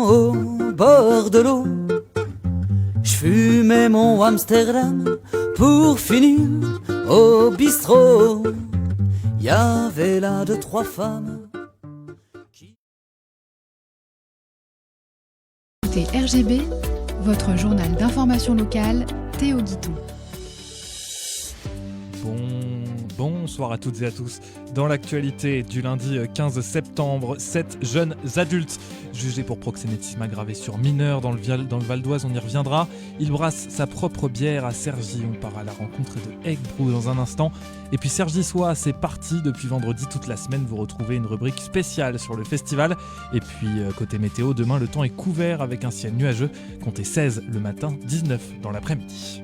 au bord de l'eau. Je fumais mon Amsterdam pour finir au bistrot. Y avait là 2-3 femmes. Écoutez RGB, votre journal d'information locale, Théo Guiton. Bonsoir à toutes et à tous. Dans l'actualité du lundi 15 septembre, 7 jeunes adultes jugés pour proxénétisme aggravé sur mineurs dans le Val d'Oise, on y reviendra. Il brasse sa propre bière à Cergy. On part à la rencontre de Egg Brew dans un instant. Et puis Cergy Soir, c'est parti. Depuis vendredi toute la semaine, vous retrouvez une rubrique spéciale sur le festival. Et puis côté météo, demain le temps est couvert avec un ciel nuageux. Comptez 16 le matin, 19 dans l'après-midi.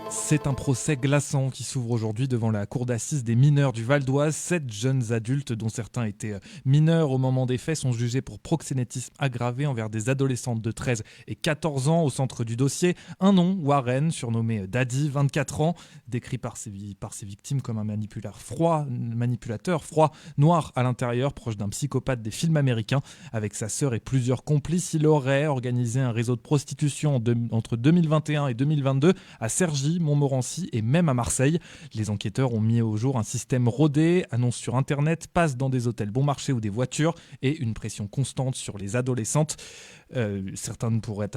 C'est un procès glaçant qui s'ouvre aujourd'hui devant la cour d'assises des mineurs du Val d'Oise. 7 jeunes adultes, dont certains étaient mineurs au moment des faits, sont jugés pour proxénétisme aggravé envers des adolescentes de 13 et 14 ans. Au centre du dossier, un nom, Warren, surnommé Daddy, 24 ans, décrit par ses victimes comme un manipulateur froid, noir à l'intérieur, proche d'un psychopathe des films américains. Avec sa sœur et plusieurs complices, il aurait organisé un réseau de prostitution entre 2021 et 2022 à Cergy, Montmorency et même à Marseille. Les enquêteurs ont mis au jour un système rodé, annonces sur internet, passes dans des hôtels bon marché ou des voitures et une pression constante sur les adolescentes. Certaines pourraient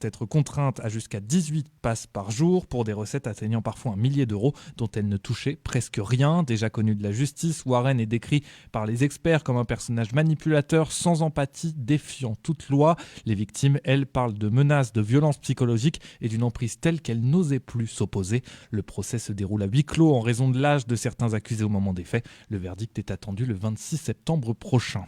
être contraintes à jusqu'à 18 passes par jour pour des recettes atteignant parfois 1 millier d'euros dont elles ne touchaient presque rien. Déjà connu de la justice, Warren est décrit par les experts comme un personnage manipulateur, sans empathie, défiant toute loi. Les victimes, elles, parlent de menaces, de violences psychologiques et d'une emprise telle qu'elles n'osaient plus s'opposer. Le procès se déroule à huis clos en raison de l'âge de certains accusés au moment des faits. Le verdict est attendu le 26 septembre prochain.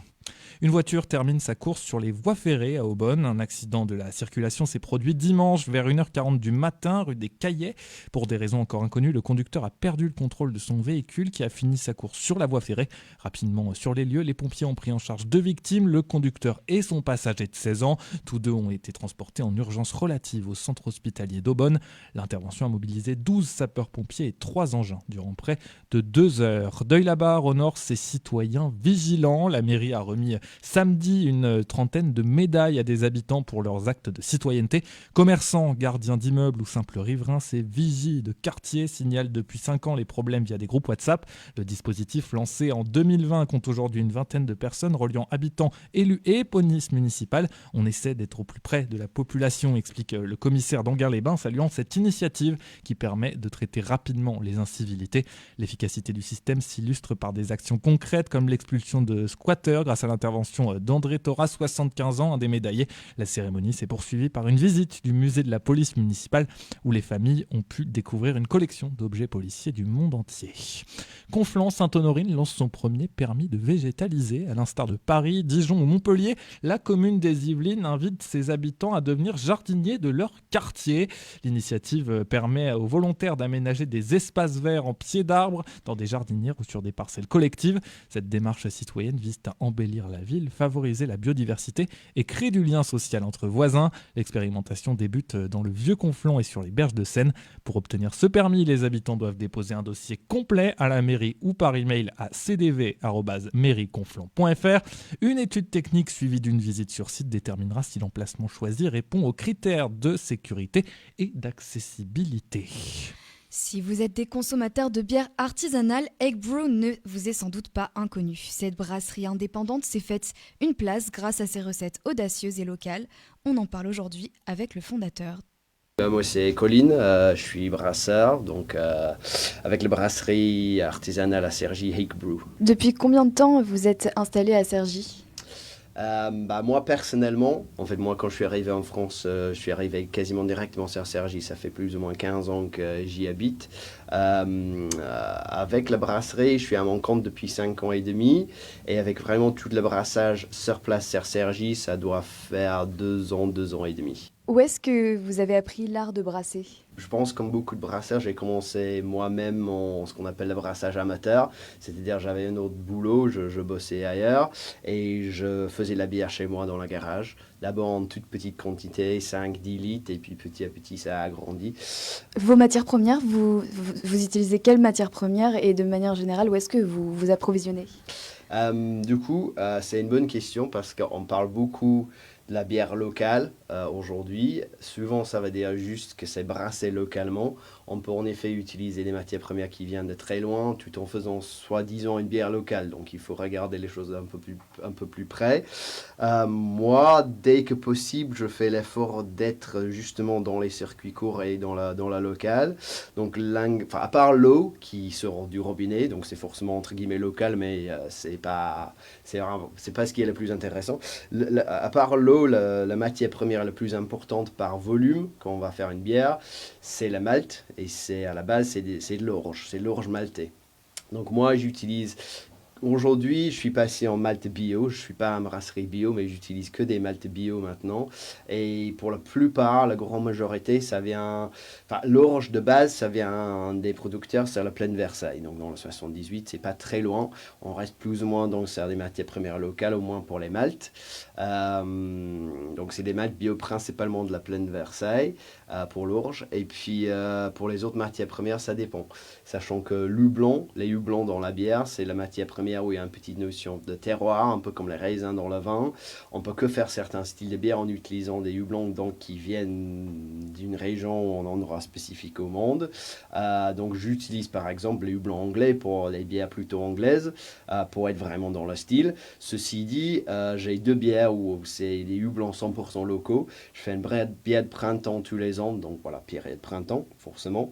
Une voiture termine sa course sur les voies ferrées à Aubonne. Un accident de la circulation s'est produit dimanche vers 1h40 du matin, rue des Caillets. Pour des raisons encore inconnues, le conducteur a perdu le contrôle de son véhicule qui a fini sa course sur la voie ferrée. Rapidement sur les lieux, les pompiers ont pris en charge 2 victimes, le conducteur et son passager de 16 ans. Tous 2 ont été transportés en urgence relative au centre hospitalier d'Aubonne. L'intervention a mobilisé 12 sapeurs-pompiers et 3 engins durant près de 2 heures. Deuil-la-Barre honore ses citoyens vigilants. La mairie a remis samedi une trentaine de médailles à des habitants pour leurs actes de citoyenneté. Commerçants, gardiens d'immeubles ou simples riverains, ces vigies de quartier signalent depuis 5 ans les problèmes via des groupes WhatsApp. Le dispositif lancé en 2020 compte aujourd'hui une vingtaine de personnes reliant habitants, élus et police municipale. On essaie d'être au plus près de la population, explique le commissaire d'Enghien-les-Bains, saluant cette initiative qui permet de traiter rapidement les incivilités. L'efficacité du système s'illustre par des actions concrètes comme l'expulsion de squatteurs grâce à l'intervention d'André Thoras, 75 ans, un des médaillés. La cérémonie s'est poursuivie par une visite du musée de la police municipale où les familles ont pu découvrir une collection d'objets policiers du monde entier. Conflans-Sainte-Honorine lance son premier permis de végétaliser. À l'instar de Paris, Dijon ou Montpellier, la commune des Yvelines invite ses habitants à devenir jardiniers de leur quartier. L'initiative permet aux volontaires d'aménager des espaces verts en pied d'arbres dans des jardinières ou sur des parcelles collectives. Cette démarche citoyenne vise à embellir la ville, favoriser la biodiversité et créer du lien social entre voisins. L'expérimentation débute dans le vieux Conflans et sur les berges de Seine. Pour obtenir ce permis, les habitants doivent déposer un dossier complet à la mairie ou par email à cdv@mairieconflans.fr. Une étude technique suivie d'une visite sur site déterminera si l'emplacement choisi répond aux critères de sécurité et d'accessibilité. Si vous êtes des consommateurs de bière artisanale, Egg Brew ne vous est sans doute pas inconnu. Cette brasserie indépendante s'est faite une place grâce à ses recettes audacieuses et locales. On en parle aujourd'hui avec le fondateur. Moi c'est Colin, je suis brasseur, donc avec la brasserie artisanale à Cergy, Egg Brew. Depuis combien de temps vous êtes installé à Cergy ? Moi personnellement, moi quand je suis arrivé en France, je suis arrivé quasiment directement sur Cergy, ça fait plus ou moins 15 ans que j'y habite. Avec la brasserie, je suis à mon compte depuis 5 ans et demi, et avec vraiment tout le brassage sur place sur Cergy, ça doit faire 2 ans et demi. Où est-ce que vous avez appris l'art de brasser ? Je pense comme beaucoup de brasseurs, j'ai commencé moi-même en ce qu'on appelle le brassage amateur. C'est-à-dire j'avais un autre boulot, je bossais ailleurs et je faisais la bière chez moi dans le garage. D'abord en toute petite quantité, 5-10 litres, et puis petit à petit ça a grandi. Vos matières premières, vous utilisez quelles matières premières et de manière générale, où est-ce que vous vous approvisionnez? C'est une bonne question parce qu'on parle beaucoup de la bière locale aujourd'hui. Souvent, ça veut dire juste que c'est brassé localement. On peut en effet utiliser des matières premières qui viennent de très loin tout en faisant soi-disant une bière locale. Donc, il faut regarder les choses un peu plus près. Moi, dès que possible, je fais l'effort d'être justement dans les circuits courts et dans la locale. Donc, à part l'eau qui sort du robinet, donc c'est forcément entre guillemets local, mais c'est pas ce qui est le plus intéressant. À part l'eau, la matière première la plus importante par volume quand on va faire une bière, c'est la malt. Et à la base, c'est de l'orge. C'est de l'orge maltais. Donc moi, j'utilise... Aujourd'hui, je suis passé en malt bio. Je ne suis pas en brasserie bio, mais j'utilise que des maltes bio maintenant. Et pour la plupart, la grande majorité, ça vient... Enfin, l'orge de base, ça vient des producteurs sur la plaine Versailles. Donc dans le 78, c'est pas très loin. On reste plus ou moins donc sur des matières premières locales, au moins pour les maltes. Donc c'est des maltes bio principalement de la plaine Versailles pour l'orge. Et puis pour les autres matières premières, ça dépend. Sachant que les houblons dans la bière, c'est la matière première où il y a une petite notion de terroir, un peu comme les raisins dans le vin. On peut que faire certains styles de bière en utilisant des houblons donc, qui viennent d'une région ou un endroit spécifique au monde. Donc j'utilise par exemple les houblons anglais pour les bières plutôt anglaises, pour être vraiment dans le style. Ceci dit, j'ai 2 bières où c'est des houblons 100% locaux. Je fais une bière de printemps tous les ans, donc voilà, période de printemps, forcément,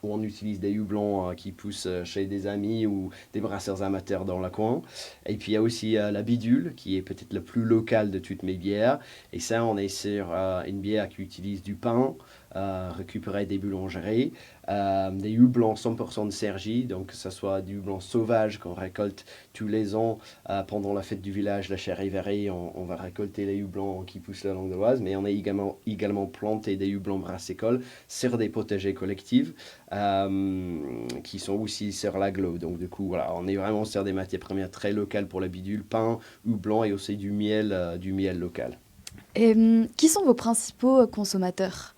où on utilise des houblons qui poussent chez des amis ou des brasseurs amateurs dans le coin. Et puis il y a aussi la bidule, qui est peut-être le plus local de toutes mes bières. Et ça, on est sur une bière qui utilise du pain, récupéré des boulangeries, des houblons 100% de Cergy, donc que ce soit du houblon sauvage qu'on récolte tous les ans pendant la fête du village, la Chériverie, on va récolter les houblons qui poussent la langue de l'Oise, mais on a également planté des houblons brassécoles sur des potagers collectifs qui sont aussi sur l'agglo. Donc du coup, voilà, on est vraiment sur des matières premières très locales pour la bidule, pain, houblon et aussi du miel local. Et, qui sont vos principaux consommateurs?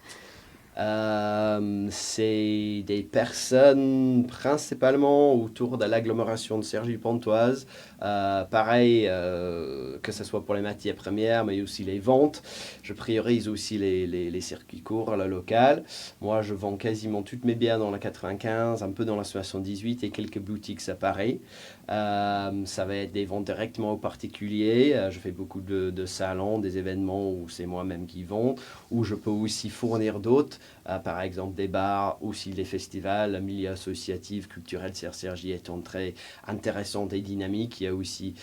C'est des personnes principalement autour de l'agglomération de Cergy-Pontoise. Pareil, que ce soit pour les matières premières, mais aussi les ventes. Je priorise aussi les circuits courts, la locale. Moi, je vends quasiment toutes mes bières dans la 95, un peu dans la 78 et quelques boutiques séparées. Ça va être des ventes directement aux particuliers. Je fais beaucoup de salons, des événements où c'est moi-même qui vends, où je peux aussi fournir d'autres. Par exemple des bars, aussi les festivals, le milieu associatif, culturel, Cergy étant très intéressante et dynamique. Il y a aussi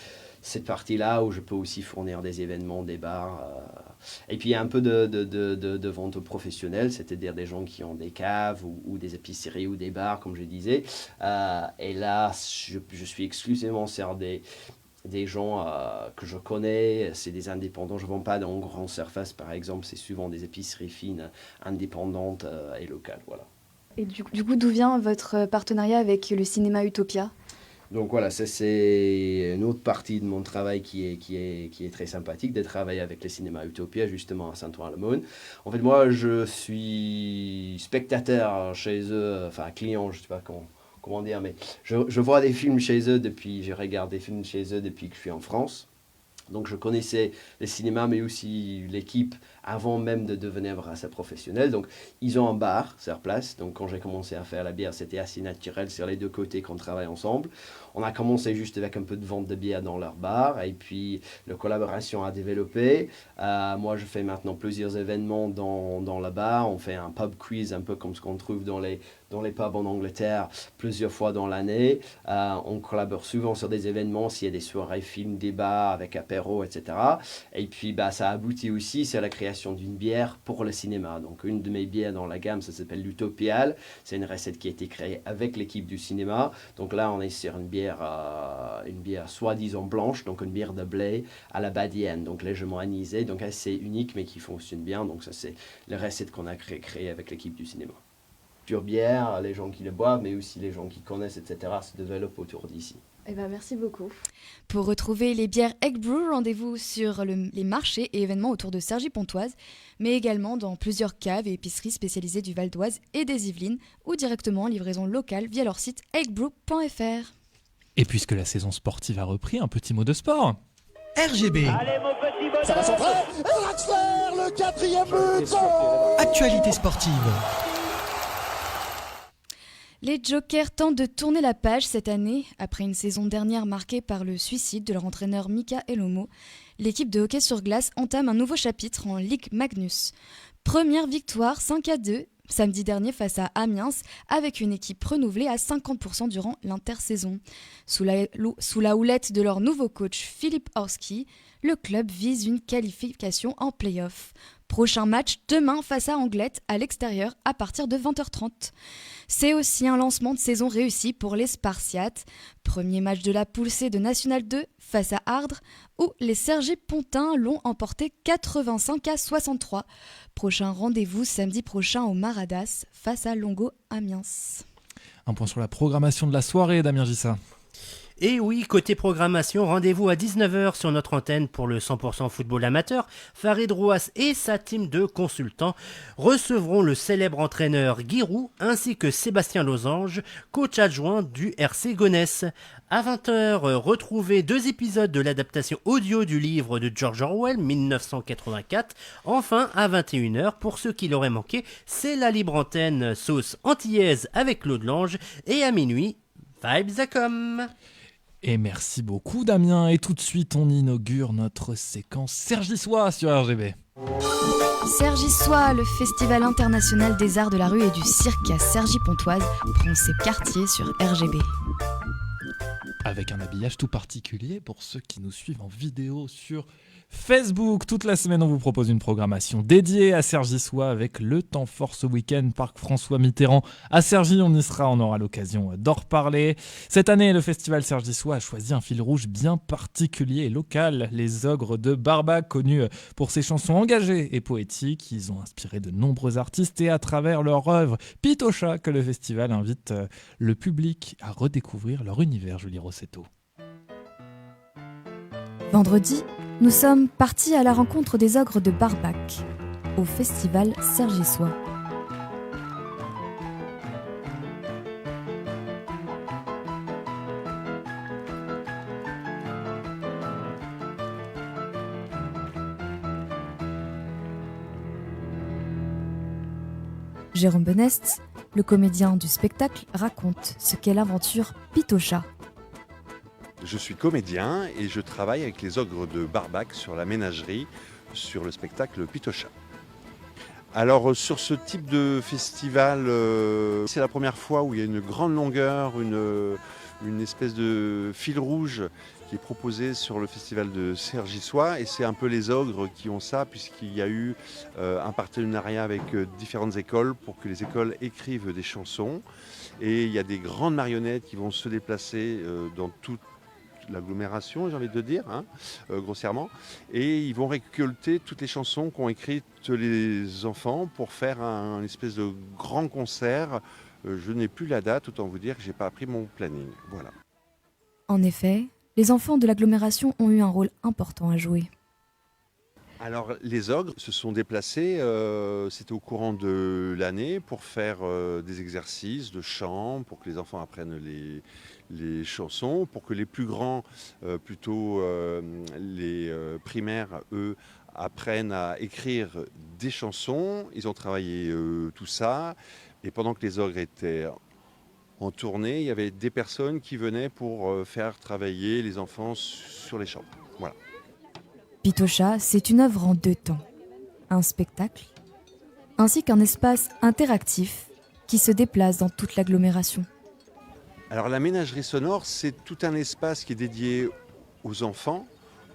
cette partie-là où je peux aussi fournir des événements, des bars. Et puis il y a un peu de vente professionnelle, c'est-à-dire des gens qui ont des caves ou des épiceries ou des bars, comme je disais. Et là, je suis exclusivement sur des gens que je connais, c'est des indépendants. Je ne vends pas dans une grande surface, par exemple. C'est souvent des épiceries fines, indépendantes et locales. Voilà. Et du coup, d'où vient votre partenariat avec le cinéma Utopia? Donc voilà, ça c'est une autre partie de mon travail qui est très sympathique, de travailler avec le cinéma Utopia, justement à Saint-Ouen-l'Aumône. En fait, moi, je suis spectateur chez eux, enfin client, je ne sais pas comment dire, mais je vois des films chez eux je regarde des films chez eux depuis que je suis en France. Donc je connaissais le cinéma, mais aussi l'équipe avant même de devenir brasseur professionnel. Donc ils ont un bar sur place. Donc quand j'ai commencé à faire la bière, c'était assez naturel sur les deux côtés qu'on travaille ensemble. On a commencé juste avec un peu de vente de bière dans leur bar. Et puis la collaboration a développé. Moi, je fais maintenant plusieurs événements dans le bar. On fait un pub quiz, un peu comme ce qu'on trouve dans les pubs en Angleterre, plusieurs fois dans l'année. On collabore souvent sur des événements, s'il y a des soirées, films, débats avec apéro, etc. Et puis, ça aboutit aussi sur la création d'une bière pour le cinéma. Donc, une de mes bières dans la gamme, ça s'appelle l'Utopial. C'est une recette qui a été créée avec l'équipe du cinéma. Donc là, on est sur une bière soi-disant blanche, donc une bière de blé à la badienne, donc légèrement anisée, donc assez unique, mais qui fonctionne bien. Donc ça, c'est la recette qu'on a créée avec l'équipe du cinéma. culture bière, les gens qui le boivent, mais aussi les gens qui connaissent, etc., se développent autour d'ici. Eh ben, merci beaucoup. Pour retrouver les bières Egg Brew, rendez-vous sur les marchés et événements autour de Cergy-Pontoise, mais également dans plusieurs caves et épiceries spécialisées du Val d'Oise et des Yvelines, ou directement en livraison locale via leur site eggbrew.fr. Et puisque la saison sportive a repris, un petit mot de sport. RGB. Allez mon petit bonhomme. Ça va centrer. Et Draxler, le 4e but. Actualité sportive. Les Jokers tentent de tourner la page cette année. Après une saison dernière marquée par le suicide de leur entraîneur Mika Elomo, l'équipe de hockey sur glace entame un nouveau chapitre en Ligue Magnus. Première victoire 5-2 samedi dernier face à Amiens, avec une équipe renouvelée à 50% durant l'intersaison. Sous la houlette de leur nouveau coach Philippe Horski, le club vise une qualification en play-off. Prochain match demain face à Anglette à l'extérieur à partir de 20h30. C'est aussi un lancement de saison réussi pour les Spartiates. Premier match de la poule C de National 2 face à Ardres, où les Cergy-Pontains l'ont emporté 85-63. Prochain rendez-vous samedi prochain au Maradas face à Longo Amiens. Un point sur la programmation de la soirée, Damien Gissa. Et oui, côté programmation, rendez-vous à 19h sur notre antenne pour le 100% football amateur. Farid Rouas et sa team de consultants recevront le célèbre entraîneur Guy Roux ainsi que Sébastien Losange, coach adjoint du RC Gonesse. À 20h, retrouvez 2 épisodes de l'adaptation audio du livre de George Orwell, 1984. Enfin, à 21h, pour ceux qui l'auraient manqué, c'est la libre antenne sauce antillaise avec Claude Lange. Et à minuit, Vibes.com. Et merci beaucoup Damien, et tout de suite on inaugure notre séquence Cergy-Sois sur RGB. Cergy-Sois, le festival international des arts de la rue et du cirque à Cergy-Pontoise, prend ses quartiers sur RGB. Avec un habillage tout particulier pour ceux qui nous suivent en vidéo sur Facebook. Toute la semaine, on vous propose une programmation dédiée à Cergy-Sois avec le temps fort ce week-end, Parc François Mitterrand à Cergy. On y sera, on aura l'occasion d'en reparler. Cette année, le festival Cergy-Sois a choisi un fil rouge bien particulier et local. Les Ogres de Barbac, connus pour ses chansons engagées et poétiques. Ils ont inspiré de nombreux artistes et à travers leur œuvre Pitocha que le festival invite le public à redécouvrir leur univers, Julie Rossetto. Vendredi, nous sommes partis à la rencontre des Ogres de Barbac, au festival Cergy-Sois. Jérôme Benest, le comédien du spectacle, raconte ce qu'est l'aventure Pitocha. Je suis comédien et je travaille avec les Ogres de Barbac sur la ménagerie, sur le spectacle Pitocha. Alors sur ce type de festival, c'est la première fois où il y a une grande longueur, une espèce de fil rouge qui est proposé sur le festival de Cergy-Sois, et c'est un peu les Ogres qui ont ça, puisqu'il y a eu un partenariat avec différentes écoles pour que les écoles écrivent des chansons, et il y a des grandes marionnettes qui vont se déplacer dans toute l'agglomération, j'ai envie de dire, grossièrement, et ils vont récolter toutes les chansons qu'ont écrites les enfants pour faire un espèce de grand concert. Je n'ai plus la date, autant vous dire que je n'ai pas appris mon planning. Voilà. En effet, les enfants de l'agglomération ont eu un rôle important à jouer. Alors les Ogres se sont déplacés, c'était au courant de l'année, pour faire des exercices de chant, pour que les enfants apprennent les chansons, pour que les plus grands, plutôt les primaires, eux, apprennent à écrire des chansons. Ils ont travaillé tout ça, et pendant que les Ogres étaient en tournée, il y avait des personnes qui venaient pour faire travailler les enfants sur les chants. Voilà. Pitocha, c'est une œuvre en 2 temps. Un spectacle, ainsi qu'un espace interactif qui se déplace dans toute l'agglomération. Alors la ménagerie sonore, c'est tout un espace qui est dédié aux enfants,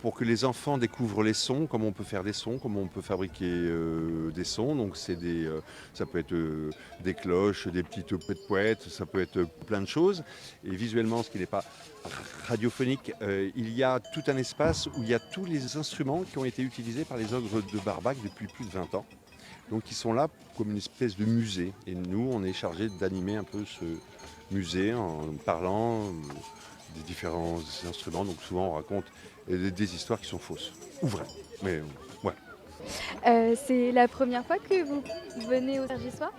pour que les enfants découvrent les sons, comment on peut faire des sons, comment on peut fabriquer des sons. Donc ça peut être des cloches, des petites pouettes, ça peut être plein de choses. Et visuellement, ce qui n'est pas radiophonique, il y a tout un espace où il y a tous les instruments qui ont été utilisés par les Ogres de Barbac depuis plus de 20 ans. Donc ils sont là comme une espèce de musée. Et nous, on est chargé d'animer un peu ce musée en parlant des différents instruments. Donc souvent, on raconte des histoires qui sont fausses ou vraies. Mais ouais. C'est la première fois que vous venez au Cergy-Soir ?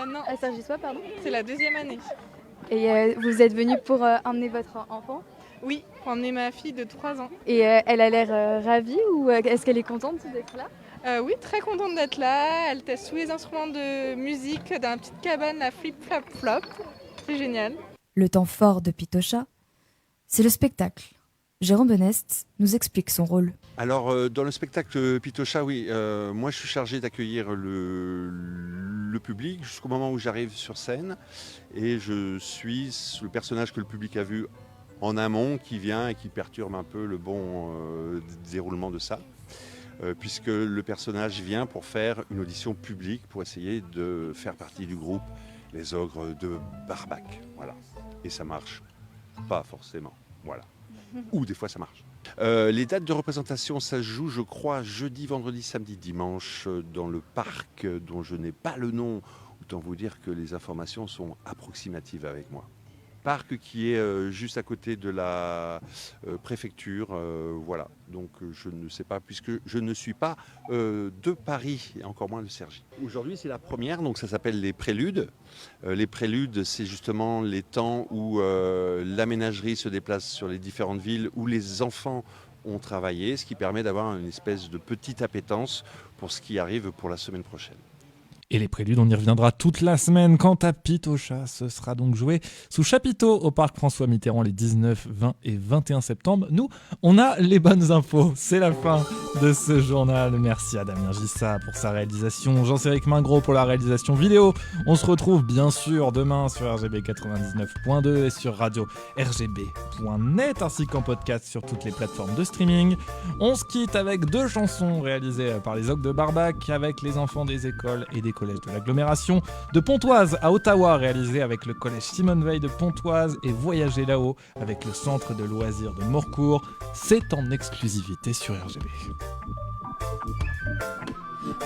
Non, À Cergy-Soir, pardon. c'est la 2e année. Et vous êtes venu pour emmener votre enfant ? Oui, pour emmener ma fille de 3 ans. Et elle a l'air ravie ou est-ce qu'elle est contente d'être là ? Oui, très contente d'être là. Elle teste tous les instruments de musique dans la petite cabane, la Flip Flap Flop. C'est génial. Le temps fort de Pitocha, c'est le spectacle. Jérôme Benest nous explique son rôle. Alors, dans le spectacle Pitocha, oui, moi je suis chargé d'accueillir le public jusqu'au moment où j'arrive sur scène. Et je suis le personnage que le public a vu en amont, qui vient et qui perturbe un peu le bon déroulement de ça. Puisque le personnage vient pour faire une audition publique, pour essayer de faire partie du groupe Les Ogres de Barbac. Voilà. Et ça marche pas forcément. Voilà. Ou des fois ça marche. Les dates de représentation, ça se joue, je crois, jeudi, vendredi, samedi, dimanche, dans le parc dont je n'ai pas le nom. Autant vous dire que les informations sont approximatives avec moi. Parc qui est juste à côté de la préfecture, voilà. Donc je ne sais pas, puisque je ne suis pas de Paris, et encore moins de Cergy. Aujourd'hui c'est la première, donc ça s'appelle les Préludes. Les Préludes, c'est justement les temps où la ménagerie se déplace sur les différentes villes où les enfants ont travaillé, ce qui permet d'avoir une espèce de petite appétence pour ce qui arrive pour la semaine prochaine. Et les préludes, on y reviendra toute la semaine. Quant à Pitocha, ce sera donc joué sous chapiteau au parc François Mitterrand les 19, 20 et 21 septembre. Nous, on a les bonnes infos. C'est la fin de ce journal. Merci à Damien Gissa pour sa réalisation, Jean-Céric Mingros pour la réalisation vidéo. On se retrouve bien sûr demain sur RGB 99.2 et sur radio rgb.net ainsi qu'en podcast sur toutes les plateformes de streaming. On se quitte avec 2 chansons réalisées par les Ogres de Barbac avec les enfants des écoles et des collèges de l'agglomération, de Pontoise à Ottawa réalisé avec le collège Simone Veil de Pontoise et Voyager là-haut avec le centre de loisirs de Morcourt. C'est en exclusivité sur RGB.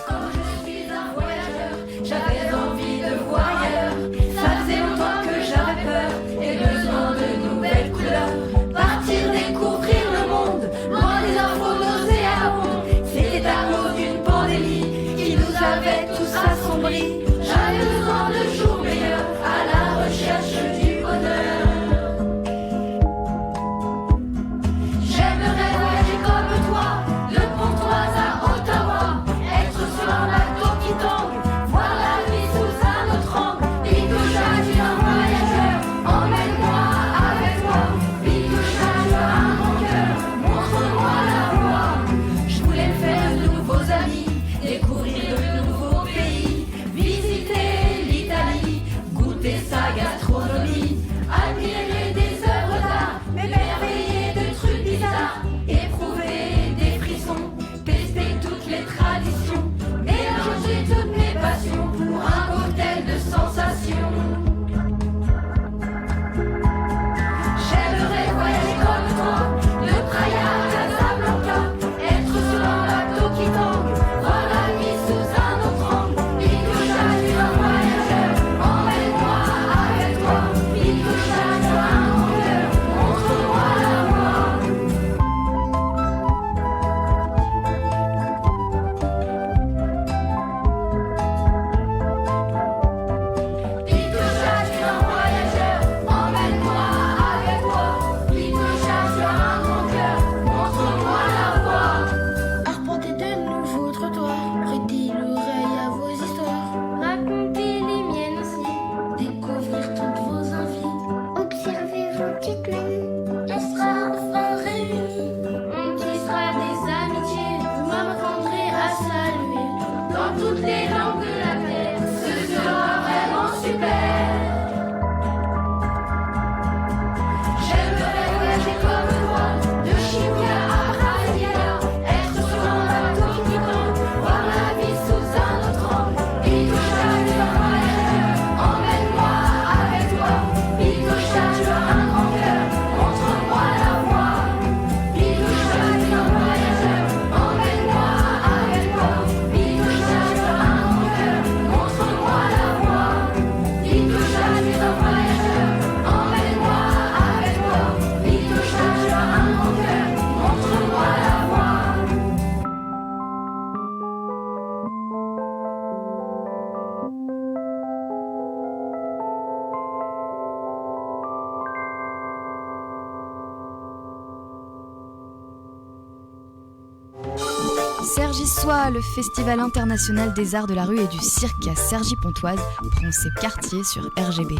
Quand je suis un voyageur, j'avais envie de voir ailleurs. Ça faisait longtemps que j'avais peur et besoin de nouvelles couleurs. Partir découvrir le monde, loin des infos nauséabondes. C'était à cause d'une pandémie qui nous avait tous assombris. J'avais besoin de jours meilleurs à la recherche du bonheur. J'aimerais voyager comme toi, de Pontoise à Ottawa, être sur un bateau qui tangue, voir la vie sous un autre angle, et Cergy-Soie, le Festival international des arts de la rue et du cirque à Cergy-Pontoise, prend ses quartiers sur RGB.